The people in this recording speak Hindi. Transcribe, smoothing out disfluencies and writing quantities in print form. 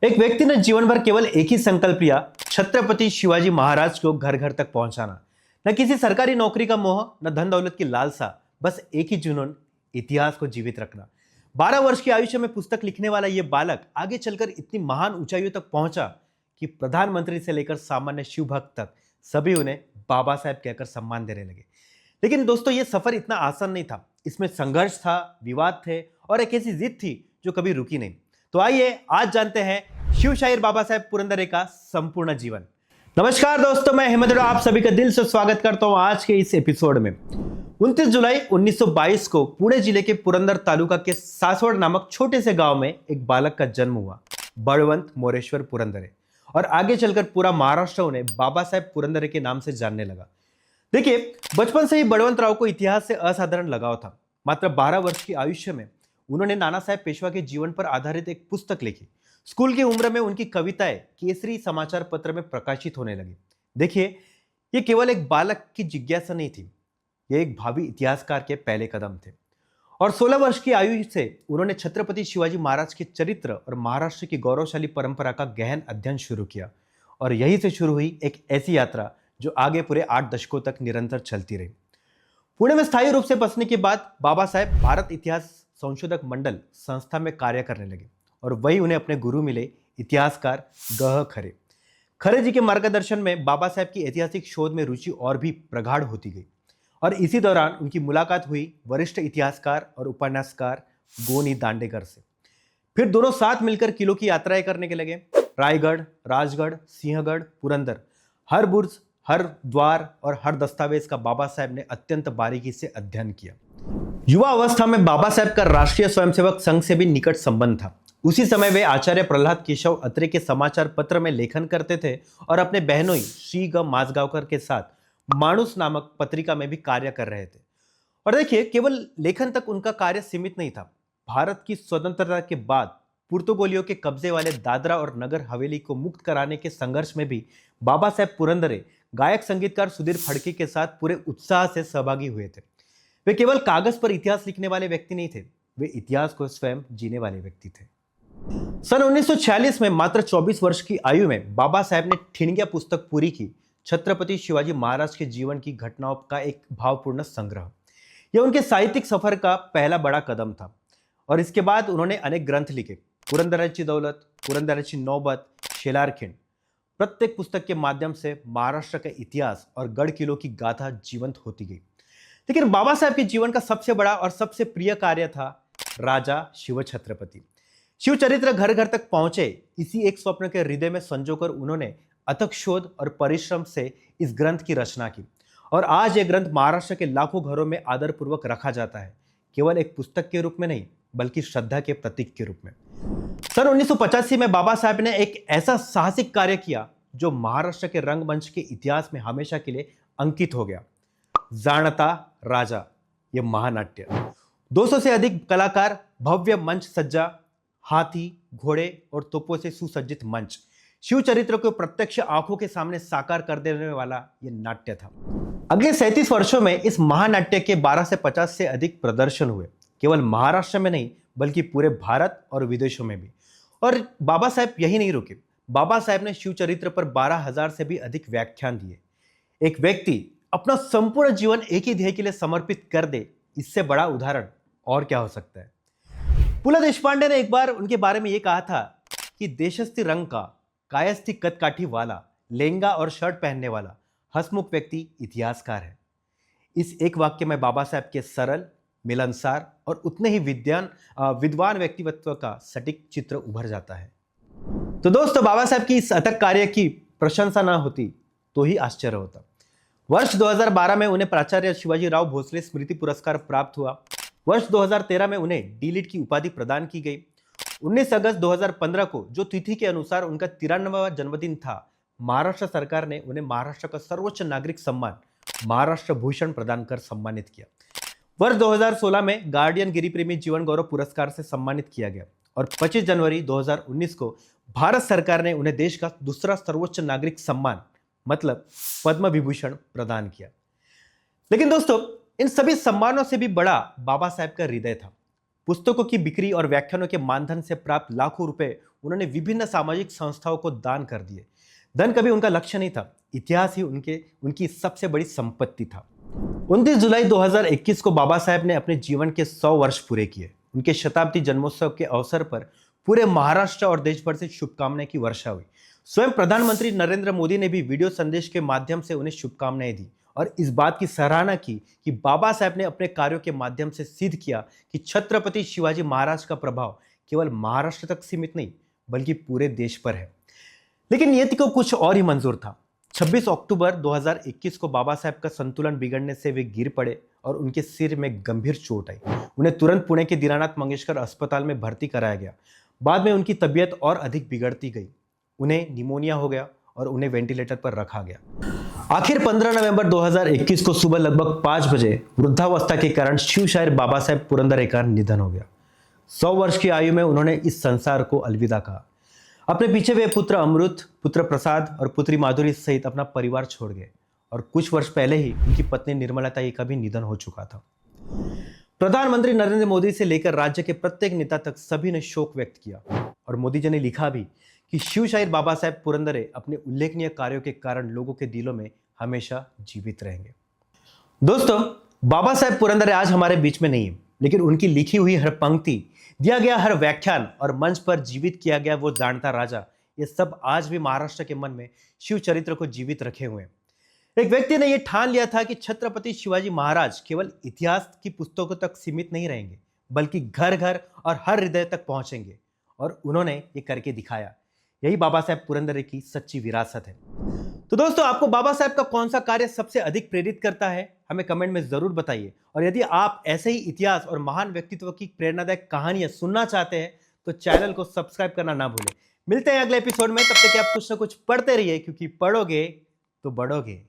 एक व्यक्ति ने जीवन भर केवल एक ही संकल्प लिया, छत्रपति शिवाजी महाराज को घर घर तक पहुंचाना। न किसी सरकारी नौकरी का मोह, न धन दौलत की लालसा, बस एक ही जुनून, इतिहास को जीवित रखना। 12 वर्ष की आयुष्य में पुस्तक लिखने वाला यह बालक आगे चलकर इतनी महान ऊंचाइयों तक पहुंचा कि प्रधानमंत्री से लेकर सामान्य शिव भक्त तक सभी उन्हें बाबा साहेब कहकर सम्मान देने लगे। लेकिन दोस्तों, यह सफर इतना आसान नहीं था। इसमें संघर्ष था, विवाद थे और एक ऐसी जिद थी जो कभी रुकी नहीं। तो आइए आज जानते हैं शिव शायर बाबा साहेब पुरंदरे का संपूर्ण जीवन। नमस्कार दोस्तों, मैं हेमंत, आप सभी का दिल से स्वागत करता हूं आज के इस एपिसोड में। 29 जुलाई 1922 को पुणे जिले के पुरंदर तालुका के सासवड़ नामक छोटे से गांव में एक बालक का जन्म हुआ, बळवंत मोरेश्वर पुरंदरे। और आगे चलकर पूरा महाराष्ट्र उन्हें बाबा साहेब पुरंदरे के नाम से जानने लगा। देखिए, बचपन से ही बळवंत राव को इतिहास से असाधारण लगाव था। मात्र 12 वर्ष की आयुष्य में उन्होंने नाना साहेब पेशवा के जीवन पर आधारित एक पुस्तक लिखी। स्कूल की उम्र में उनकी कविताएं केसरी समाचार पत्र में प्रकाशित होने लगी। देखिए, ये केवल एक बालक की जिज्ञासा नहीं थी, ये एक भावी इतिहासकार के पहले कदम थे। और 16 वर्ष की आयु से उन्होंने छत्रपति शिवाजी महाराज के चरित्र और महाराष्ट्र की गौरवशाली परंपरा का गहन अध्ययन शुरू किया। और यहीं से शुरू हुई एक ऐसी यात्रा जो आगे पूरे 8 दशकों तक निरंतर चलती रही। पुणे में स्थायी रूप से बसने के बाद बाबा साहेब भारत इतिहास संशोधक मंडल संस्था में कार्य करने लगे और वही उन्हें अपने गुरु मिले, इतिहासकार गह खरे। खरे जी के मार्गदर्शन में बाबा साहेब की ऐतिहासिक शोध में रुचि और भी प्रगाढ़ होती गई। और इसी दौरान उनकी मुलाकात हुई वरिष्ठ इतिहासकार और उपन्यासकार गोनी दांडेकर से। फिर दोनों साथ मिलकर किलों की यात्राएं करने के लगे। रायगढ़, राजगढ़, सिंहगढ़, पुरंदर, हर बुर्ज, हर द्वार और हर दस्तावेज का बाबा साहेब ने अत्यंत बारीकी से अध्ययन किया। युवा अवस्था में बाबा साहेब का राष्ट्रीय स्वयंसेवक संघ से भी निकट संबंध था। उसी समय वे आचार्य प्रहलाद केशव अत्रे के समाचार पत्र में लेखन करते थे और अपने बहनोई श्री ग माजगांवकर के साथ मानुस नामक पत्रिका में भी कार्य कर रहे थे। और देखिए, केवल लेखन तक उनका कार्य सीमित नहीं था। भारत की स्वतंत्रता के बाद पुर्तगालियों के कब्जे वाले दादरा और नगर हवेली को मुक्त कराने के संघर्ष में भी बाबा साहेब पुरंदरे गायक संगीतकार सुधीर फड़के के साथ पूरे उत्साह से सहभागी हुए थे। वे केवल कागज पर इतिहास लिखने वाले व्यक्ति नहीं थे, वे इतिहास को स्वयं जीने वाले व्यक्ति थे। सन 1946 में मात्र 24 वर्ष की आयु में बाबा साहेब ने ठिणगिया पुस्तक पूरी की, छत्रपति शिवाजी महाराज के जीवन की घटनाओं का एक भावपूर्ण संग्रह। यह उनके साहित्यिक सफर का पहला बड़ा कदम था। और इसके बाद उन्होंने अनेक ग्रंथ लिखे, पुरंदराची दौलत, पुरंदराची नौबत, शेलारखिंड। प्रत्येक पुस्तक के माध्यम से महाराष्ट्र का इतिहास और गढ़ किलों की गाथा जीवंत होती गई। लेकिन बाबा साहेब के जीवन का सबसे बड़ा और सबसे प्रिय कार्य था राजा शिव छत्रपति। शिव चरित्र घर घर तक पहुंचे, इसी एक स्वप्न के हृदय में संजोकर उन्होंने अथक शोध और परिश्रम से इस ग्रंथ की रचना की। और आज यह ग्रंथ महाराष्ट्र के लाखों घरों में आदरपूर्वक रखा जाता है, केवल एक पुस्तक के रूप में नहीं, बल्कि श्रद्धा के प्रतीक के रूप में। सन 1985 में बाबा साहेब ने एक ऐसा साहसिक कार्य किया जो महाराष्ट्र के रंगमंच के इतिहास में हमेशा के लिए अंकित हो गया। जाणता राजा, यह महानाट्य। 200 से अधिक कलाकार, भव्य मंच सज्जा, हाथी, घोड़े और तोपों से सुसज्जित मंच, शिव चरित्र को प्रत्यक्ष आंखों के सामने साकार कर देने वाला यह नाट्य था। अगले 37 वर्षों में इस महानाट्य के 12 से 50 से अधिक प्रदर्शन हुए, केवल महाराष्ट्र में नहीं बल्कि पूरे भारत और विदेशों में भी। और बाबा साहेब यही नहीं रुके। बाबा साहेब ने शिव चरित्र पर 12,000 से भी अधिक व्याख्यान दिए। एक व्यक्ति अपना संपूर्ण जीवन एक ही ध्येय के लिए समर्पित कर दे, इससे बड़ा उदाहरण और क्या हो सकता है। पुला देशपांडे ने एक बार उनके बारे में यह कहा था कि देशस्थी रंग का, कायस्थी कदकाठी वाला, लहंगा और शर्ट पहनने वाला हंसमुख व्यक्ति इतिहासकार है। इस एक वाक्य में बाबा साहेब के सरल, मिलनसार और उतने ही विद्वान व्यक्तित्व का सटीक चित्र उभर जाता है। तो दोस्तों, बाबा साहेब की इस अथक कार्य की प्रशंसा ना होती तो ही आश्चर्य होता। वर्ष 2012 में उन्हें प्राचार्य शिवाजी राव भोसले स्मृति पुरस्कार प्राप्त हुआ। वर्ष 2013 में उन्हें डी.लिट की उपाधि प्रदान की गई। 19 अगस्त 2015 को, जो तिथि के अनुसार उनका 93वां जन्मदिन था, महाराष्ट्र सरकार ने उन्हें महाराष्ट्र का सर्वोच्च नागरिक सम्मान महाराष्ट्र भूषण प्रदान कर सम्मानित किया। वर्ष 2016 में गार्डियन गिरिप्रेमी जीवन गौरव पुरस्कार से सम्मानित किया गया। और 25 जनवरी 2019 को भारत सरकार ने उन्हें देश का दूसरा सर्वोच्च नागरिक सम्मान मतलब पद्म विभूषण प्रदान किया। लेकिन दोस्तों, इन सभी सम्मानों से भी बड़ा बाबा साहेब का हृदय था। पुस्तकों की बिक्री और व्याख्यानों के मानधन से प्राप्त लाखों रुपए उन्होंने विभिन्न सामाजिक संस्थाओं को दान कर दिए। धन कभी उनका लक्ष्य नहीं था, इतिहास ही उनकी सबसे बड़ी संपत्ति था। 29 जुलाई 2021 को बाबा साहेब ने अपने जीवन के 100 वर्ष पूरे किए। उनके शताब्दी जन्मोत्सव के अवसर पर पूरे महाराष्ट्र और देश भर से शुभकामनाएं की वर्षा हुई। स्वयं प्रधानमंत्री नरेंद्र मोदी ने भी वीडियो संदेश के माध्यम से उन्हें शुभकामनाएं दी और इस बात की सराहना की कि बाबा साहेब ने अपने कार्यों के माध्यम से सिद्ध किया कि छत्रपति शिवाजी महाराज का प्रभाव केवल महाराष्ट्र तक सीमित नहीं बल्कि पूरे देश पर है। लेकिन नियति को कुछ और ही मंजूर था। 26 अक्टूबर 2021 को बाबा साहेब का संतुलन बिगड़ने से वे गिर पड़े और उनके सिर में गंभीर चोट आई। उन्हें तुरंत पुणे के दीनानाथ मंगेशकर अस्पताल में भर्ती कराया गया। बाद में उनकी तबीयत और अधिक बिगड़ती गई। उन्हें निमोनिया हो गया और उन्हें वेंटिलेटर पर रखा गया। आखिर 15 नवंबर 2021 को सुबह लगभग 5 बजे वृद्धावस्था के कारण शिवशाहीर बाबा साहेब पुरंदरे का निधन हो गया। 100 वर्ष की आयु में उन्होंने इस संसार को अलविदा कहा। अपने पीछे वे पुत्र अमृत, पुत्र प्रसाद और पुत्री माधुरी सहित अपना परिवार छोड़ गए और कुछ वर्ष पहले ही उनकी पत्नी निर्मला ताई का भी निधन हो चुका था। प्रधानमंत्री नरेंद्र मोदी से लेकर राज्य के प्रत्येक नेता तक सभी ने शोक व्यक्त किया और मोदी जी ने लिखा भी कि शिवशाहीर बाबा साहेब पुरंदरे अपने उल्लेखनीय कार्यों के कारण लोगों के दिलों में हमेशा जीवित रहेंगे। दोस्तों, बाबा साहेब पुरंदरे आज हमारे बीच में नहीं है, लेकिन उनकी लिखी हुई हर पंक्ति, दिया गया हर व्याख्यान और मंच पर जीवित किया गया वो जानता राजा, ये सब आज भी महाराष्ट्र के मन में शिव चरित्र को जीवित रखे हुए हैं। एक व्यक्ति ने यह ठान लिया था कि छत्रपति शिवाजी महाराज केवल इतिहास की पुस्तकों तक सीमित नहीं रहेंगे बल्कि घर घर और हर हृदय तक पहुंचेंगे और उन्होंने ये करके दिखाया। यही बाबा साहेब पुरंदरे की सच्ची विरासत है। तो दोस्तों, आपको बाबा साहेब का कौन सा कार्य सबसे अधिक प्रेरित करता है, हमें कमेंट में जरूर बताइए। और यदि आप ऐसे ही इतिहास और महान व्यक्तित्व की प्रेरणादायक कहानियां सुनना चाहते हैं तो चैनल को सब्सक्राइब करना ना भूलें। मिलते हैं अगले एपिसोड में, तब तक आप कुछ ना कुछ पढ़ते रहिए, क्योंकि पढ़ोगे तो बढ़ोगे।